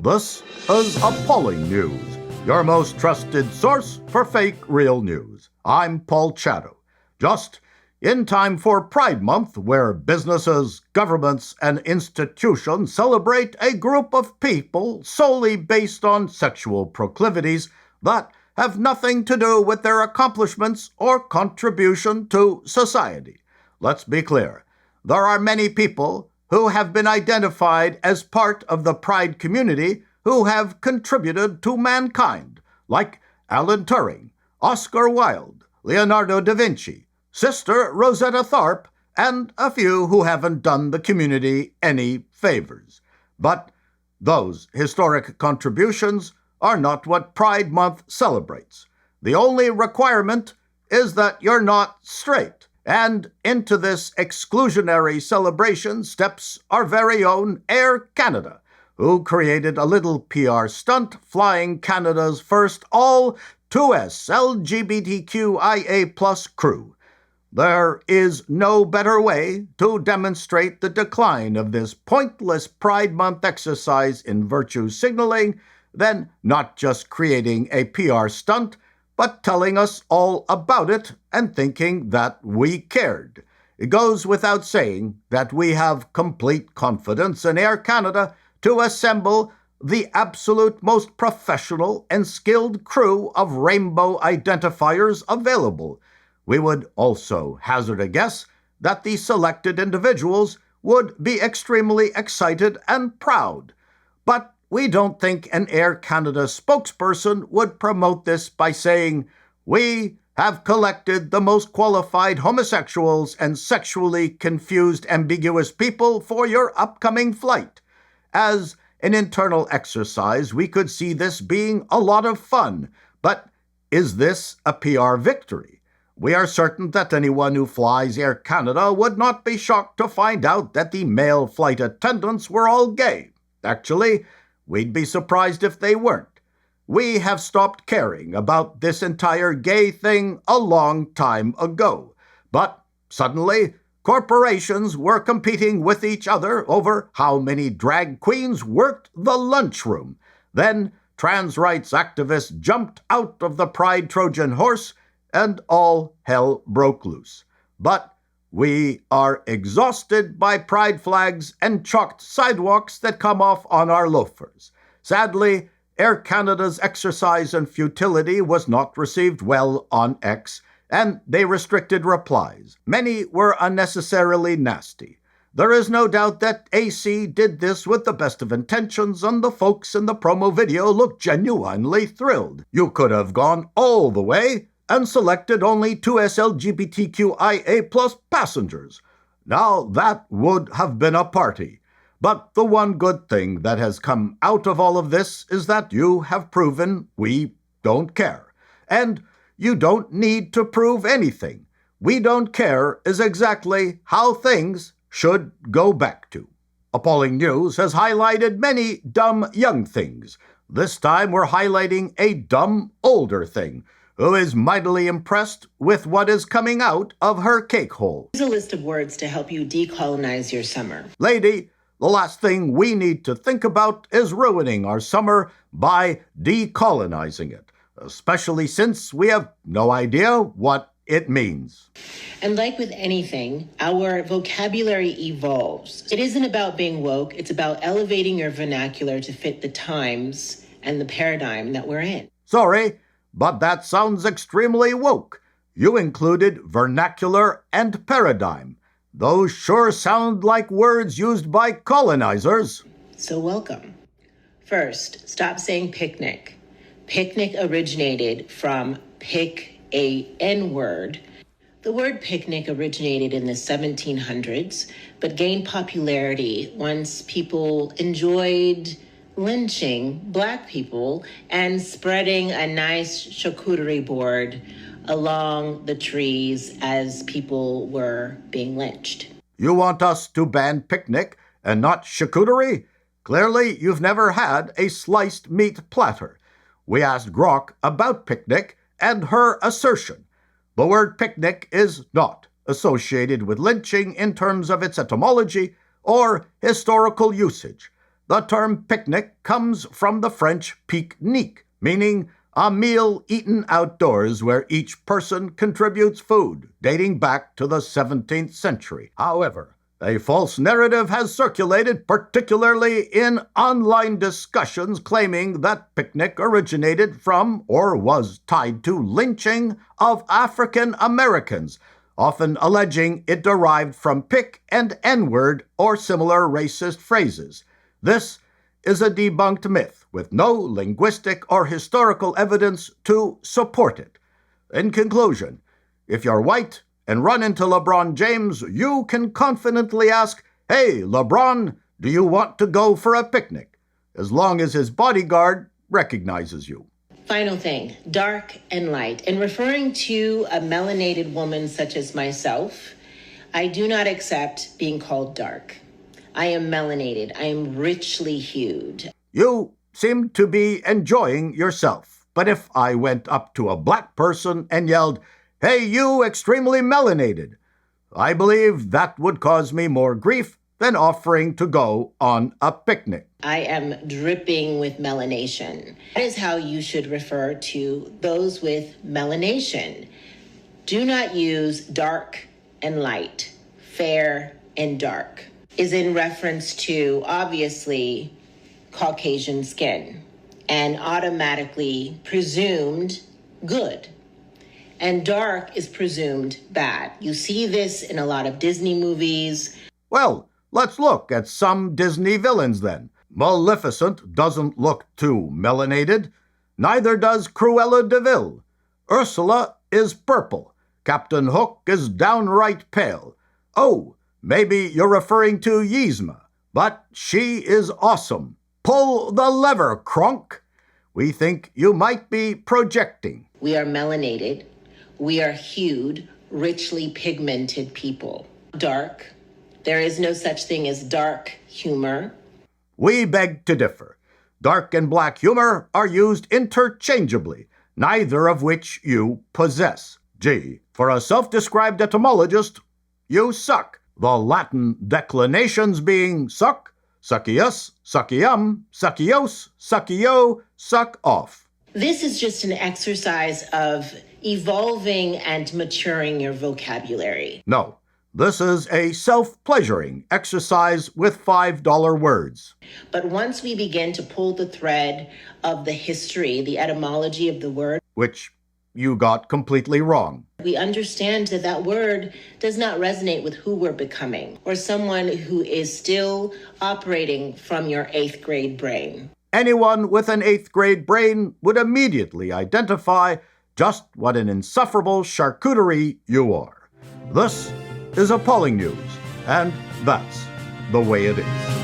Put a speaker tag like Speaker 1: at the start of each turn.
Speaker 1: This is Appalling News, your most trusted source for fake real news. I'm Paul Chatto. Just in time for Pride Month, where businesses, governments, and institutions celebrate a group of people solely based on sexual proclivities that have nothing to do with their accomplishments or contribution to society. Let's be clear. There are many people who have been identified as part of the Pride community who have contributed to mankind, like Alan Turing, Oscar Wilde, Leonardo da Vinci, Sister Rosetta Tharpe, and a few who haven't done the community any favors. But those historic contributions are not what Pride Month celebrates. The only requirement is that you're not straight. And into this exclusionary celebration steps our very own Air Canada, who created a little PR stunt flying Canada's first all-2S LGBTQIA+ crew. There is no better way to demonstrate the decline of this pointless Pride Month exercise in virtue signaling than not just creating a PR stunt, but telling us all about it and thinking that we cared. It goes without saying that we have complete confidence in Air Canada to assemble the absolute most professional and skilled crew of rainbow identifiers available. We would also hazard a guess that the selected individuals would be extremely excited and proud. But we don't think an Air Canada spokesperson would promote this by saying, "We have collected the most qualified homosexuals and sexually confused ambiguous people for your upcoming flight." As an internal exercise, we could see this being a lot of fun, but is this a PR victory? We are certain that anyone who flies Air Canada would not be shocked to find out that the male flight attendants were all gay. Actually, we'd be surprised if they weren't. We have stopped caring about this entire gay thing a long time ago. But suddenly, corporations were competing with each other over how many drag queens worked the lunchroom. Then trans rights activists jumped out of the Pride Trojan horse, and all hell broke loose. But we are exhausted by pride flags and chalked sidewalks that come off on our loafers. Sadly, Air Canada's exercise in futility was not received well on X, and they restricted replies. Many were unnecessarily nasty. There is no doubt that AC did this with the best of intentions, and the folks in the promo video looked genuinely thrilled. You could have gone all the way and selected only 2S LGBTQIA+ passengers. Now that would have been a party. But the one good thing that has come out of all of this is that you have proven we don't care. And you don't need to prove anything. We don't care is exactly how things should go back to. Appalling News has highlighted many dumb young things. This time we're highlighting a dumb older thing, who is mightily impressed with what is coming out of her cake hole.
Speaker 2: Here's a list of words to help you decolonize your summer.
Speaker 1: Lady, the last thing we need to think about is ruining our summer by decolonizing it, especially since we have no idea what it means.
Speaker 2: And like with anything, our vocabulary evolves. It isn't about being woke, it's about elevating your vernacular to fit the times and the paradigm that we're in.
Speaker 1: Sorry, but that sounds extremely woke. You included vernacular and paradigm. Those sure sound like words used by colonizers.
Speaker 2: So welcome. First, stop saying picnic. Picnic originated from pick a N-word. The word picnic originated in the 1700s, but gained popularity once people enjoyed lynching Black people and spreading a nice charcuterie board along the trees as people were being lynched.
Speaker 1: You want us to ban picnic and not charcuterie? Clearly, you've never had a sliced meat platter. We asked Grok about picnic and her assertion. The word picnic is not associated with lynching in terms of its etymology or historical usage. The term picnic comes from the French pique-nique, meaning a meal eaten outdoors where each person contributes food, dating back to the 17th century. However, a false narrative has circulated, particularly in online discussions, claiming that picnic originated from or was tied to lynching of African Americans, often alleging it derived from pick and N-word or similar racist phrases. This is a debunked myth with no linguistic or historical evidence to support it. In conclusion, if you're white and run into LeBron James, you can confidently ask, "Hey, LeBron, do you want to go for a picnic?" as long as his bodyguard recognizes you.
Speaker 2: Final thing, dark and light. In referring to a melanated woman such as myself, I do not accept being called dark. I am melanated. I am richly hued.
Speaker 1: You seem to be enjoying yourself. But if I went up to a black person and yelled, "Hey, you extremely melanated," I believe that would cause me more grief than offering to go on a picnic.
Speaker 2: I am dripping with melanation. That is how you should refer to those with melanation. Do not use dark and light, fair and dark. Is in reference to, obviously, Caucasian skin and automatically presumed good. And dark is presumed bad. You see this in a lot of Disney movies.
Speaker 1: Well, let's look at some Disney villains then. Maleficent doesn't look too melanated. Neither does Cruella de Vil. Ursula is purple. Captain Hook is downright pale. Oh, maybe you're referring to Yzma, but she is awesome. Pull the lever, Kronk. We think you might be projecting.
Speaker 2: We are melanated. We are hued, richly pigmented people. Dark. There is no such thing as dark humor.
Speaker 1: We beg to differ. Dark and black humor are used interchangeably, neither of which you possess. Gee, for a self-described etymologist, you suck. The Latin declinations being suck, succius, succium, succios, succio, suck off.
Speaker 2: This is just an exercise of evolving and maturing your vocabulary.
Speaker 1: No, this is a self-pleasuring exercise with $5 words.
Speaker 2: But once we begin to pull the thread of the history, the etymology of the word,
Speaker 1: which you got completely wrong,
Speaker 2: we understand that that word does not resonate with who we're becoming, or someone who is still operating from your 8th grade brain.
Speaker 1: Anyone with an 8th grade brain would immediately identify just what an insufferable charcuterie you are. This is appalling news, and that's the way it is.